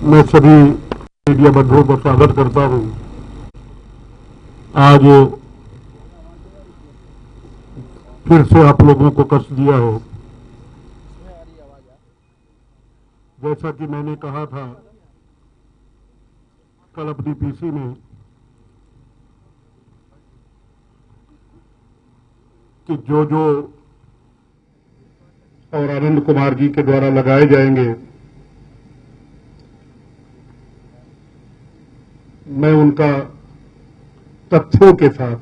मैं सभी मीडिया बंधुओं का स्वागत करता हूं। आज फिर से आप लोगों को कष्ट दिया है। जैसा कि मैंने कहा था कल अपनी पीसी में कि जो और आनंद कुमार जी के द्वारा लगाए जाएंगे, मैं उनका तथ्यों के साथ,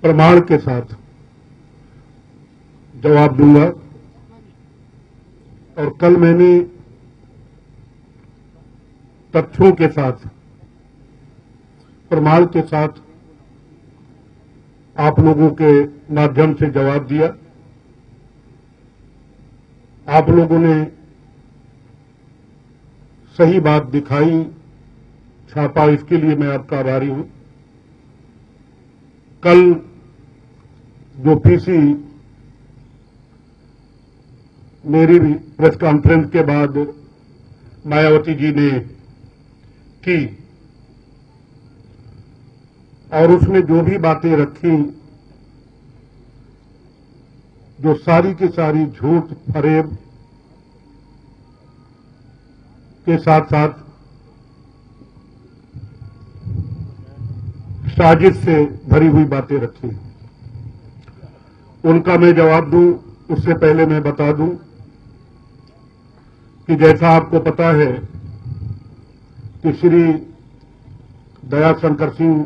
प्रमाण के साथ जवाब दूंगा। और कल मैंने तथ्यों के साथ, प्रमाण के साथ आप लोगों के माध्यम से जवाब दिया। आप लोगों ने सही बात दिखाई, छापा, इसके लिए मैं आपका आभारी हूं। कल जो पीसी मेरी प्रेस कॉन्फ्रेंस के बाद मायावती जी ने की और उसमें जो भी बातें रखी, जो सारी की सारी झूठ फरेब के साथ साथ साजिश से भरी हुई बातें रखी, उनका मैं जवाब दूं उससे पहले मैं बता दूं कि जैसा आपको पता है कि श्री दयाशंकर सिंह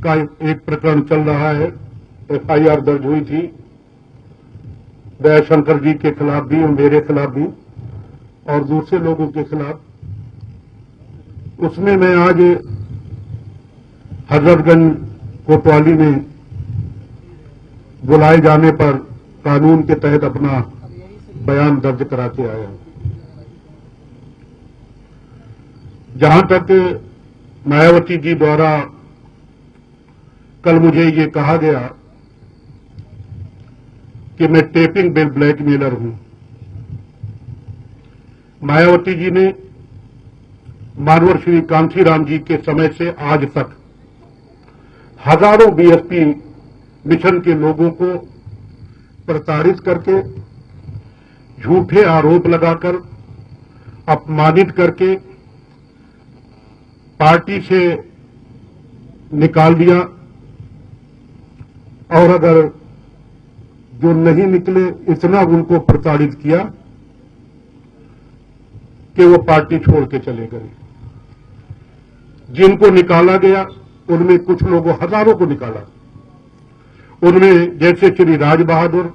का एक प्रकरण चल रहा है। एफआईआर दर्ज हुई थी दयाशंकर जी के खिलाफ भी और मेरे खिलाफ भी और दूसरे लोगों के खिलाफ। उसमें मैं आज हजरतगंज कोतवाली में बुलाए जाने पर कानून के तहत अपना बयान दर्ज करा के आया हूं। जहां तक मायावती जी द्वारा कल मुझे ये कहा गया कि मैं टेपिंग ब्लैकमेलर हूं, मायावती जी ने मानवर श्री कांशीराम जी के समय से आज तक हजारों बीएसपी मिशन के लोगों को प्रताड़ित करके, झूठे आरोप लगाकर, अपमानित करके पार्टी से निकाल दिया। और अगर जो नहीं निकले, इतना उनको प्रताड़ित किया कि वो पार्टी छोड़ के चले गए। जिनको निकाला गया उनमें कुछ लोगों, हजारों को निकाला। उनमें जैसे श्री राज बहादुर,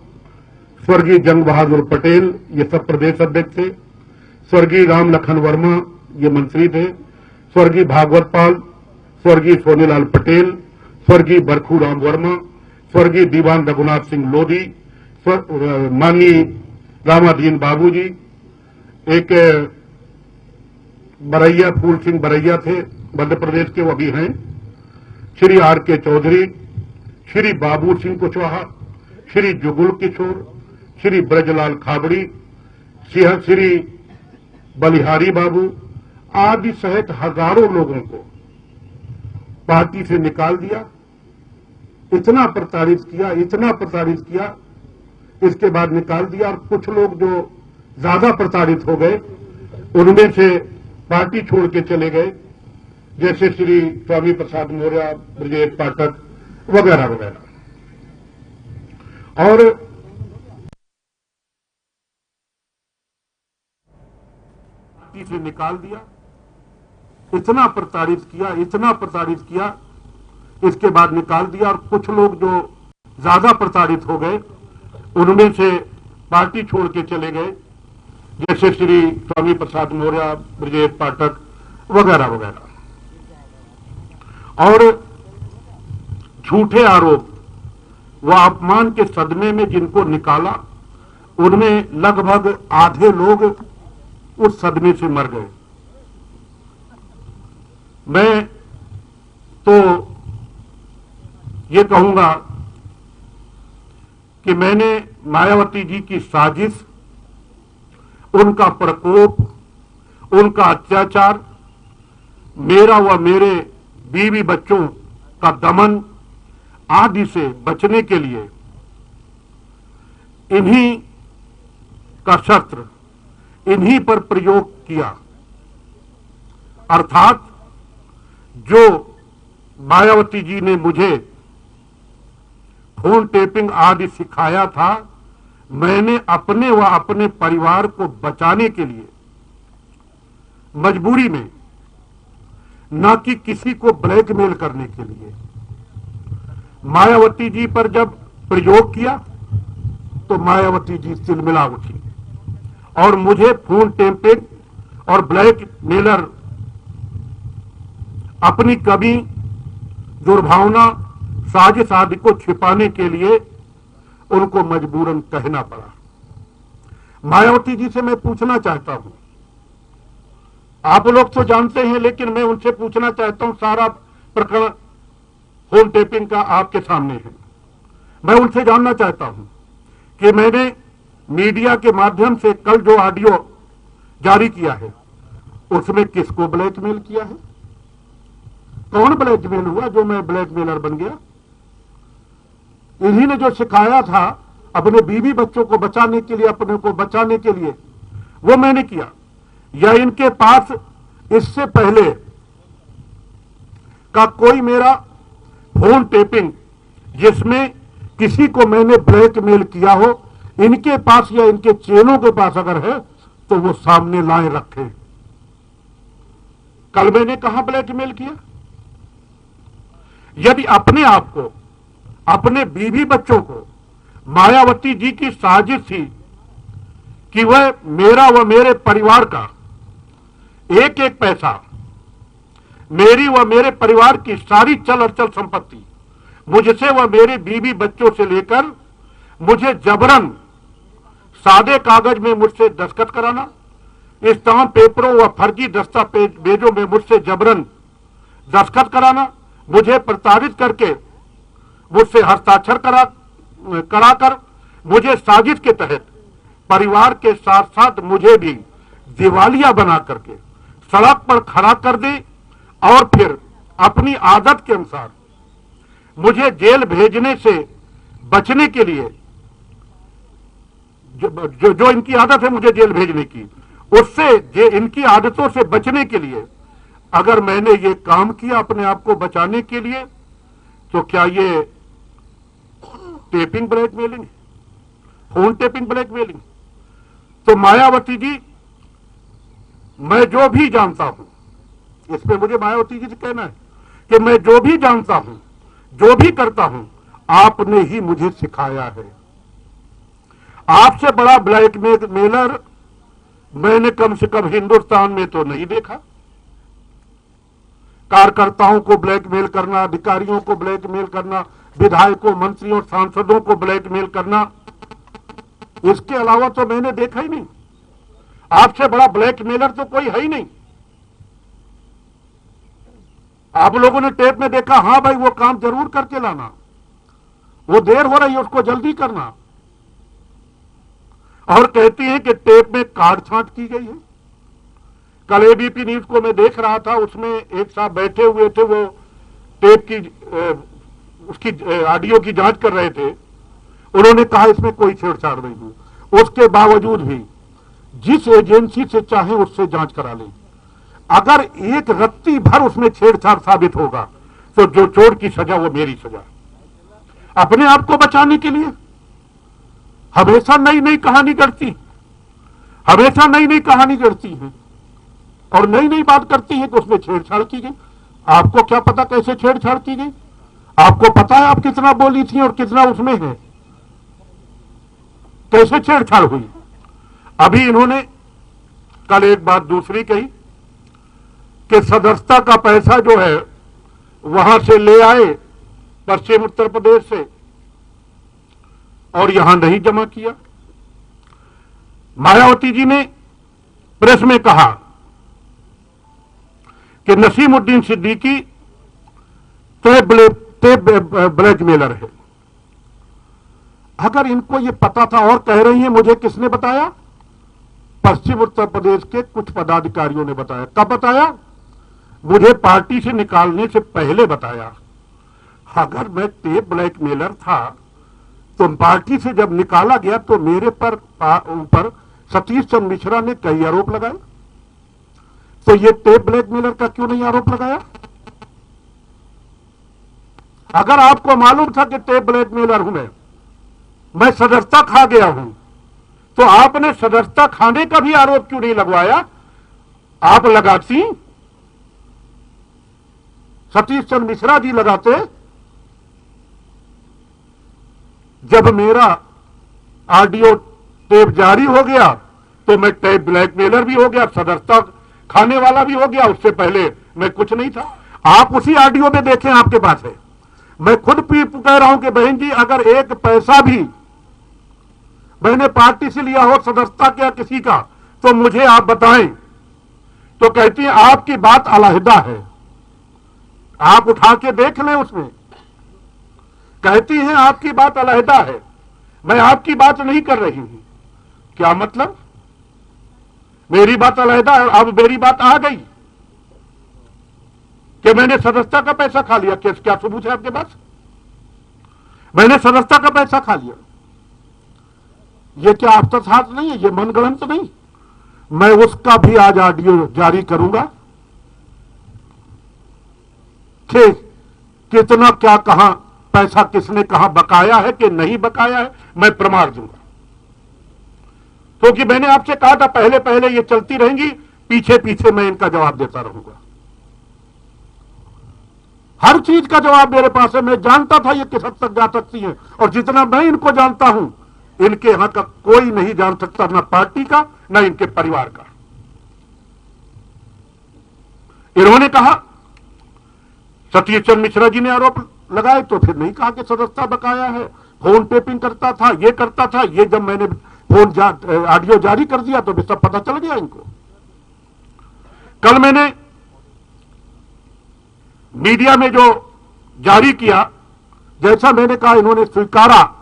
स्वर्गीय जंग बहादुर पटेल, ये सब प्रदेश अध्यक्ष थे। स्वर्गीय राम लखन वर्मा, ये मंत्री थे। स्वर्गीय भागवत पाल, स्वर्गीय सोनीलाल पटेल, स्वर्गीय बरखू राम वर्मा, स्वर्गीय दीवान रघुनाथ सिंह लोधी, माननीय रामाधीन बाबू जी, एक बरैया, फूल सिंह बरैया थे मध्य प्रदेश के, वो भी हैं। श्री आर के चौधरी, श्री बाबू सिंह कुशवाहा, श्री जुगुल किशोर, श्री ब्रजलाल खाबड़ी, श्री बलिहारी बाबू आदि सहित हजारों लोगों को पार्टी से निकाल दिया। इतना प्रताड़ित किया, इतना प्रताड़ित किया, इसके बाद निकाल दिया। और कुछ लोग जो ज्यादा प्रताड़ित हो गए उनमें से पार्टी छोड़ के चले गए, जैसे श्री स्वामी प्रसाद मौर्य, ब्रजेश पाठक वगैरह वगैरह। और पार्टी से निकाल दिया, इतना प्रताड़ित किया, इतना प्रताड़ित किया, इसके बाद निकाल दिया। और कुछ लोग जो ज्यादा प्रताड़ित हो गए उनमें से पार्टी छोड़ के चले गए, जैसे श्री स्वामी प्रसाद मौर्य, ब्रजेश पाठक वगैरह वगैरह। और झूठे आरोप व अपमान के सदमे में जिनको निकाला, उनमें लगभग आधे लोग उस सदमे से मर गए। मैं तो ये कहूंगा कि मैंने मायावती जी की साजिश, उनका प्रकोप, उनका अत्याचार, मेरा व मेरे बीवी बच्चों का दमन आदि से बचने के लिए इन्हीं का शस्त्र इन्हीं पर प्रयोग किया। अर्थात जो मायावती जी ने मुझे फोन टेपिंग आदि सिखाया था, मैंने अपने व अपने परिवार को बचाने के लिए मजबूरी में, न कि किसी को ब्लैकमेल करने के लिए, मायावती जी पर जब प्रयोग किया तो मायावती जी तिलमिला उठी और मुझे फोन टेपिंग और ब्लैकमेलर अपनी कभी दुर्भावना, साजिश आदि को छिपाने के लिए उनको मजबूरन कहना पड़ा। मायावती जी से मैं पूछना चाहता हूं, आप लोग तो जानते हैं, लेकिन मैं उनसे पूछना चाहता हूं, सारा प्रकरण फोन टेपिंग का आपके सामने है। मैं उनसे जानना चाहता हूं कि मैंने मीडिया के माध्यम से कल जो ऑडियो जारी किया है, उसमें किसको ब्लैकमेल किया है? कौन ब्लैकमेल हुआ जो मैं ब्लैकमेलर बन गया? इन्हीं ने जो सिखाया था अपने बीवी बच्चों को बचाने के लिए, अपने को बचाने के लिए, वो मैंने किया। या इनके पास इससे पहले का कोई मेरा फोन टेपिंग जिसमें किसी को मैंने ब्लैकमेल किया हो, इनके पास या इनके चेलों के पास अगर है तो वो सामने लाए रखे। कल मैंने कहां ब्लैकमेल किया? यदि अपने आप को, अपने बीवी बच्चों को मायावती जी की साजिश थी कि वह मेरा व मेरे परिवार का एक एक पैसा, मेरी व मेरे परिवार की सारी चल अचल संपत्ति मुझसे व मेरे बीवी बच्चों से लेकर मुझे जबरन सादे कागज में मुझसे दस्तखत कराना, स्टाम्प पेपरों व फर्जी दस्तावेजों में मुझसे जबरन दस्तखत कराना, मुझे प्रताड़ित करके मुझसे हस्ताक्षर कराकर मुझे साजिश के तहत परिवार के साथ साथ मुझे भी दिवालिया बना करके सड़क पर खड़ा कर दे और फिर अपनी आदत के अनुसार मुझे जेल भेजने से बचने के लिए, जो इनकी आदत है मुझे जेल भेजने की, उससे इनकी आदतों से बचने के लिए अगर मैंने ये काम किया अपने आप को बचाने के लिए, तो क्या ये tapping blackmailing, phone tapping blackmailing? तो मायावती जी, मैं जो भी जानता हूं, इसमें मुझे मायावती जी से कहना है कि मैं जो भी जानता हूं, जो भी करता हूं, आपने ही मुझे सिखाया है। आपसे बड़ा ब्लैकमेलर मैंने कम से कम हिंदुस्तान में तो नहीं देखा। कार्यकर्ताओं को ब्लैकमेल करना, अधिकारियों को ब्लैकमेल करना, विधायकों, मंत्रियों, सांसदों को ब्लैकमेल करना, इसके अलावा तो मैंने देखा ही नहीं। आपसे बड़ा ब्लैकमेलर तो कोई है ही नहीं। आप लोगों ने टेप में देखा, हां भाई वो काम जरूर करके लाना, वो देर हो रही है उसको जल्दी करना। और कहती हैं कि टेप में काट छांट की गई है। कल एबीपी न्यूज को मैं देख रहा था, उसमें एक साहब बैठे हुए थे, वो टेप की उसकी ऑडियो की जांच कर रहे थे। उन्होंने कहा इसमें कोई छेड़छाड़ नहीं हुई। उसके बावजूद भी जिस एजेंसी से चाहे उससे जांच करा लें, अगर एक रत्ती भर उसमें छेड़छाड़ साबित होगा तो जो चोर की सजा वो मेरी सजा। अपने आप को बचाने के लिए हमेशा नई नई कहानी करती, हमेशा नई नई कहानी करती है और नई नई बात करती है कि उसमें छेड़छाड़ की गई। आपको क्या पता कैसे छेड़छाड़ की गई? आपको पता है आप कितना बोली थी और कितना उसमें है? कैसे छेड़छाड़ हुई? अभी इन्होंने कल एक बात दूसरी कही कि सदस्यता का पैसा जो है वहां से ले आए पश्चिम उत्तर प्रदेश से और यहां नहीं जमा किया। मायावती जी ने प्रेस में कहा कि नसीमुद्दीन सिद्दीकी तो ब्लैकमेलर है। अगर इनको ये पता था, और कह रही हैं मुझे किसने बताया, पश्चिम उत्तर प्रदेश के कुछ पदाधिकारियों ने बताया। कब बताया? मुझे पार्टी से निकालने से पहले बताया। अगर मैं टेप ब्लैकमेलर था तो पार्टी से जब निकाला गया तो मेरे पर ऊपर सतीश चंद्र मिश्रा ने कई आरोप लगाए, तो ये टेप ब्लैकमेलर का क्यों नहीं आरोप लगाया? अगर आपको मालूम था कि टेप ब्लैकमेलर हूं मैं सदस्यता खा गया हूं, तो आपने सदस्यता खाने का भी आरोप क्यों नहीं लगवाया? आप लगाती, सतीश चंद्र मिश्रा जी लगाते। जब मेरा ऑडियो टेप जारी हो गया तो मैं टेप ब्लैकमेलर भी हो गया, सदस्यता खाने वाला भी हो गया। उससे पहले मैं कुछ नहीं था। आप उसी ऑडियो में देखें, आपके पास है। मैं खुद भी कह रहा हूं कि बहन जी, अगर एक पैसा भी मैंने पार्टी से लिया हो सदस्यता क्या किसी का, तो मुझे आप बताएं। तो कहती है आपकी बात अलहदा है, आप उठा के देख लें उसमें। कहती हैं आपकी बात अलहदा है, मैं आपकी बात नहीं कर रही हूं। क्या मतलब? मेरी बात अलहदा है, अब मेरी बात आ गई कि मैंने सदस्यता का पैसा खा लिया। क्या सबूत है आपके पास? मैंने सदस्यता का पैसा खा लिया। ये क्या आत्मसात नहीं है, ये मनगढ़ंत नहीं। मैं उसका भी आज ऑडियो जारी करूंगा कि कितना क्या कहां पैसा किसने कहां बकाया है कि नहीं बकाया है, मैं प्रमाण दूंगा। क्योंकि मैंने आपसे कहा था पहले पहले ये चलती रहेंगी, पीछे पीछे मैं इनका जवाब देता रहूंगा। हर चीज का जवाब मेरे पास है। मैं जानता था ये किस हद तक जा सकती है, और जितना मैं इनको जानता हूं इनके यहां का कोई नहीं जान सकता, ना पार्टी का ना इनके परिवार का। इन्होंने कहा, सतीश चंद्र मिश्रा जी ने आरोप लगाए, तो फिर नहीं कहा कि सदस्यता बकाया है, फोन टेपिंग करता था, ये करता था। ये जब मैंने फोन ऑडियो जारी कर दिया तो भी सब पता चल गया इनको। कल मैंने मीडिया में जो जारी किया, जैसा मैंने कहा इन्होंने स्वीकारा,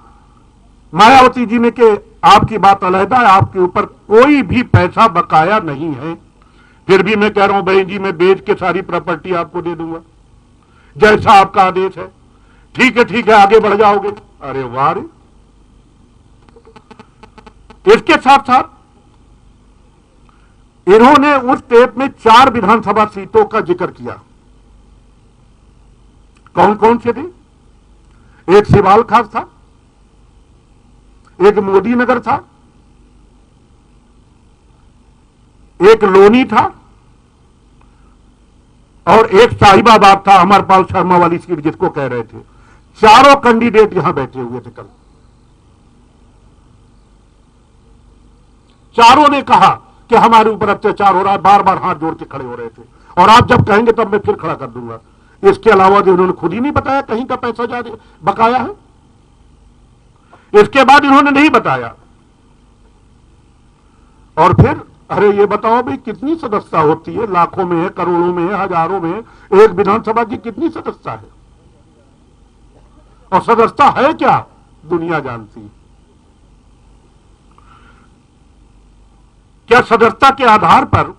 मायावती जी ने, कि आपकी बात अलहदा है, आपके ऊपर कोई भी पैसा बकाया नहीं है। फिर भी मैं कह रहा हूं बहन जी, मैं बेच के सारी प्रॉपर्टी आपको दे दूंगा, जैसा आपका आदेश है। ठीक है, आगे बढ़ जाओगे। अरे वाह रे। इसके साथ साथ इन्होंने उस टेप में 4 विधानसभा सीटों का जिक्र किया। कौन कौन से थे? एक सिवाल खास था, एक मोदी नगर था, एक लोनी था, और एक साहिबाबाद था, अमरपाल शर्मा वाली सीट जिसको कह रहे थे। चारों कैंडिडेट यहां बैठे हुए थे कल। चारों ने कहा कि हमारे ऊपर अत्याचार हो रहा है, बार बार हाथ जोड़ के खड़े हो रहे थे। और आप जब कहेंगे तब मैं फिर खड़ा कर दूंगा। इसके अलावा जो इन्होंने खुद ही नहीं बताया कहीं का पैसा जारी बकाया है। इसके बाद इन्होंने नहीं बताया। और फिर अरे ये बताओ भाई, कितनी सदस्यता होती है? लाखों में है, करोड़ों में है, हजारों में है। एक विधानसभा की कितनी सदस्यता है? और सदस्यता है क्या, दुनिया जानती है। क्या सदस्यता के आधार पर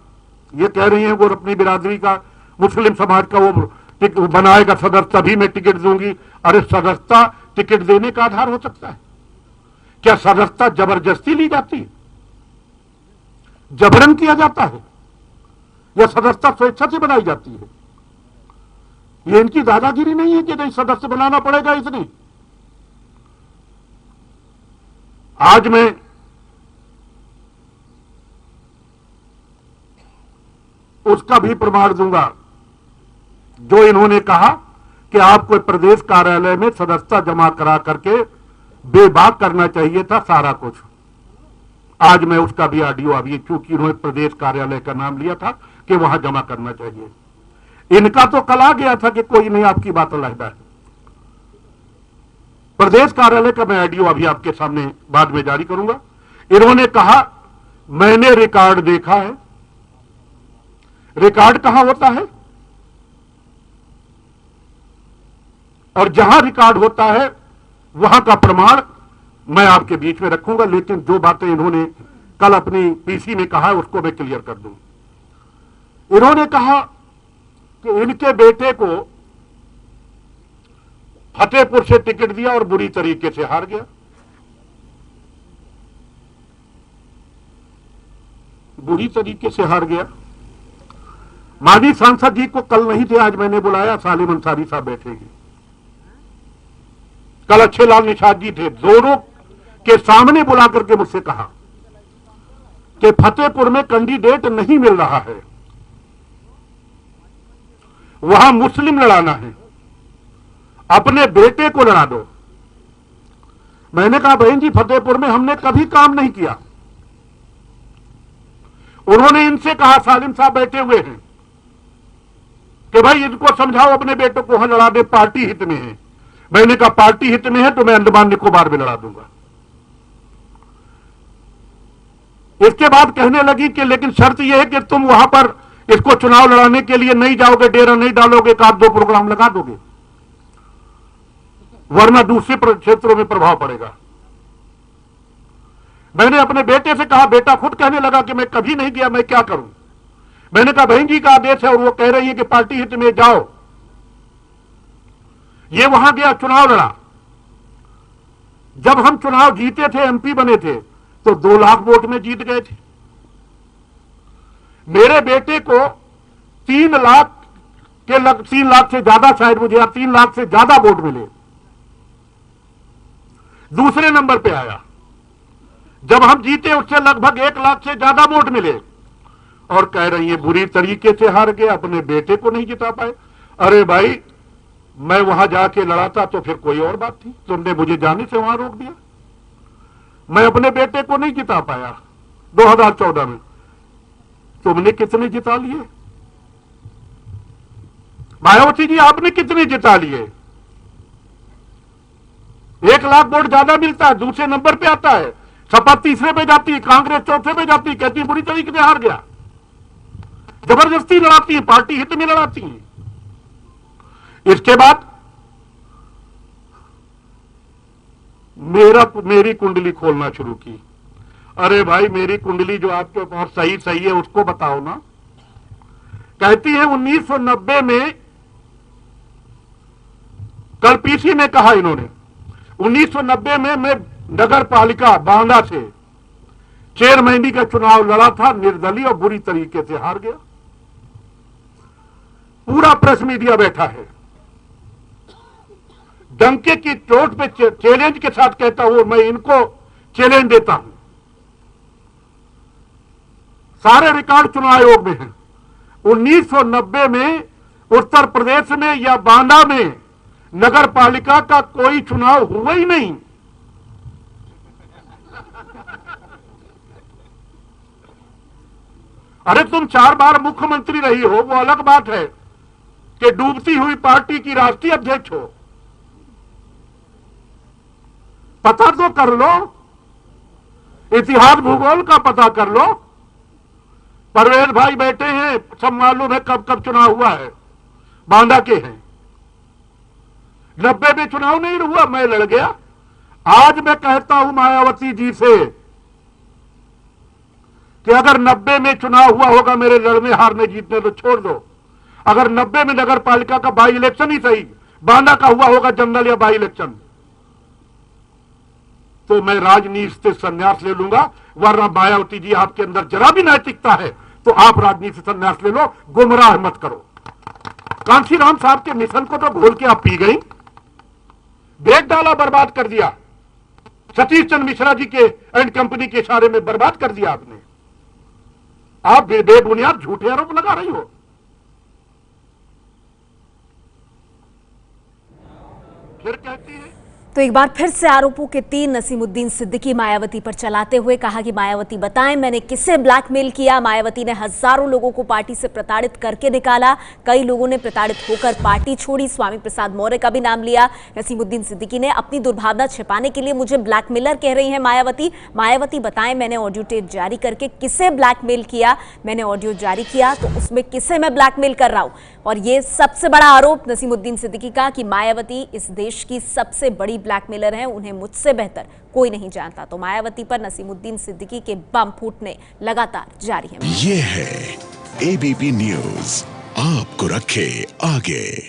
ये कह रही है वो अपनी बिरादरी का, मुस्लिम समाज का वो बनाएगा सदस्य, तभी मैं टिकट दूंगी। अरे सदस्यता टिकट देने का आधार हो सकता है क्या? सदस्यता जबरदस्ती ली जाती है, जबरन किया जाता है, या सदस्यता स्वेच्छा से बनाई जाती है? ये इनकी दादागिरी नहीं है कि नहीं सदस्य बनाना पड़ेगा इसने। आज मैं उसका भी प्रमाण दूंगा जो इन्होंने कहा कि आपको प्रदेश कार्यालय में सदस्यता जमा करा करके बेबाक करना चाहिए था सारा कुछ। आज मैं उसका भी ऑडियो, अभी चूंकि इन्होंने प्रदेश कार्यालय का नाम लिया था कि वहां जमा करना चाहिए। इनका तो कल आ गया था कि कोई नहीं, आपकी बात अलग है। प्रदेश कार्यालय का मैं ऑडियो अभी आपके सामने बाद में जारी करूंगा। इन्होंने कहा मैंने रिकॉर्ड देखा है। रिकॉर्ड कहां होता है? और जहां रिकॉर्ड होता है वहां का प्रमाण मैं आपके बीच में रखूंगा, लेकिन जो बातें इन्होंने कल अपनी पीसी में कहा है उसको मैं क्लियर कर दूं। इन्होंने कहा कि इनके बेटे को फतेहपुर से टिकट दिया और बुरी तरीके से हार गया। बुरी तरीके से हार गया। माननीय सांसद जी को कल नहीं थे, आज मैंने बुलाया, सालिम अंसारी साहब बैठेंगे। कल अच्छे लाल निषाद जी थे, दोनों के सामने बुला करके मुझसे कहा कि फतेहपुर में कैंडिडेट नहीं मिल रहा है, वहां मुस्लिम लड़ाना है, अपने बेटे को लड़ा दो। मैंने कहा बहन जी, फतेहपुर में हमने कभी काम नहीं किया। उन्होंने इनसे कहा, सालिम साहब बैठे हुए हैं, कि भाई इनको समझाओ अपने बेटों को वहां लड़ा दे, पार्टी हित में है। मैंने कहा पार्टी हित में है तो मैं अंडमान निकोबार में लड़ा दूंगा। इसके बाद कहने लगी कि लेकिन शर्त यह है कि तुम वहां पर इसको चुनाव लड़ाने के लिए नहीं जाओगे, डेरा नहीं डालोगे, एक आध दो प्रोग्राम लगा दोगे, वरना दूसरे क्षेत्रों में प्रभाव पड़ेगा। मैंने अपने बेटे से कहा, बेटा खुद कहने लगा कि मैं कभी नहीं गया, मैं क्या करूं। मैंने कहा बहन जी का आदेश है और वो कह रही है कि पार्टी हित में जाओ। ये वहां गया, चुनाव लड़ा। जब हम चुनाव जीते थे, एमपी बने थे, तो 2 लाख वोट में जीत गए थे। मेरे बेटे को 3 लाख के 3 लाख से ज्यादा, शायद मुझे 3 लाख से ज्यादा वोट मिले, दूसरे नंबर पे आया। जब हम जीते उससे लगभग 1 लाख से ज्यादा वोट मिले, और कह रही है बुरी तरीके से हार गए, अपने बेटे को नहीं जिता पाए। अरे भाई, मैं वहां जाके लड़ाता तो फिर कोई और बात थी, तुमने मुझे जाने से वहां रोक दिया। मैं अपने बेटे को नहीं जिता पाया 2014 में, तुमने कितने जिता लिए? मायावती जी, आपने कितने जिता लिए? 1 लाख वोट ज्यादा मिलता है, दूसरे नंबर पे आता है, सपा तीसरे पे जाती है, कांग्रेस चौथे पे जाती है, कहती है बुरी तरीके से हार गया। जबरदस्ती लड़ाती है, पार्टी हित में लड़ाती है। इसके बाद मेरी कुंडली खोलना शुरू की। अरे भाई, मेरी कुंडली जो आपके पास सही है उसको बताओ ना। कहती है 1990 में, कल पीसी में कहा इन्होंने, 1990 में मैं नगर पालिका बांदा से चेयरमैनी का चुनाव लड़ा था, निर्दलीय, और बुरी तरीके से हार गया। पूरा प्रेस मीडिया बैठा है, डंके की चोट पे चैलेंज के साथ कहता हूं, मैं इनको चैलेंज देता हूं। सारे रिकॉर्ड चुनाव आयोग में हैं। 1990 में उत्तर प्रदेश में या बांदा में नगर पालिका का कोई चुनाव हुआ ही नहीं। अरे तुम 4 बार मुख्यमंत्री रही हो, वो अलग बात है कि डूबती हुई पार्टी की राष्ट्रीय अध्यक्ष हो। पता तो कर लो, इतिहास भूगोल का पता कर लो। परवेज भाई बैठे हैं, सब मालूम है कब कब चुनाव हुआ है, बांदा के हैं। 90 में चुनाव नहीं हुआ, मैं लड़ गया। आज मैं कहता हूं मायावती जी से कि अगर 90 में चुनाव हुआ होगा, मेरे लड़ने हारने जीतने तो छोड़ दो। अगर 90 में नगर पालिका का बाई इलेक्शन ही सही, बांदा का हुआ होगा जनरल या बाई इलेक्शन, तो मैं राजनीति से संन्यास ले लूंगा। वरना मायावती जी, आपके अंदर जरा भी नैतिकता है तो आप राजनीति से संन्यास ले लो, गुमराह मत करो। कांशीराम साहब के मिशन को तो घोल के आप पी गई, बेच डाला, बर्बाद कर दिया। सतीश चंद्र मिश्रा जी के एंड कंपनी के इशारे में बर्बाद कर दिया आपने। आप बेबुनियाद झूठे आरोप लगा रही हो। फिर कहती है, तो एक बार फिर से आरोपों के तीर नसीमुद्दीन सिद्दीकी मायावती पर चलाते हुए कहा कि मायावती बताएं मैंने किसे ब्लैकमेल किया। मायावती ने हजारों लोगों को पार्टी से प्रताड़ित करके निकाला, कई लोगों ने प्रताड़ित होकर पार्टी छोड़ी। स्वामी प्रसाद मौर्य का भी नाम लिया नसीमुद्दीन सिद्दीकी ने। अपनी दुर्भावना छिपाने के लिए मुझे ब्लैकमेलर कह रही है मायावती। मायावती बताएं मैंने ऑडियो टेप जारी करके किसे ब्लैकमेल किया, मैंने ऑडियो जारी किया तो उसमें किसे मैं ब्लैकमेल कर रहा हूं। और ये सबसे बड़ा आरोप नसीमुद्दीन सिद्दीकी का कि मायावती इस देश की सबसे बड़ी ब्लैकमेलर हैं उन्हें मुझसे बेहतर कोई नहीं जानता। तो मायावती पर नसीमुद्दीन सिद्दीकी के बम फूटने लगातार जारी है। ये है एबीपी न्यूज, आपको रखे आगे।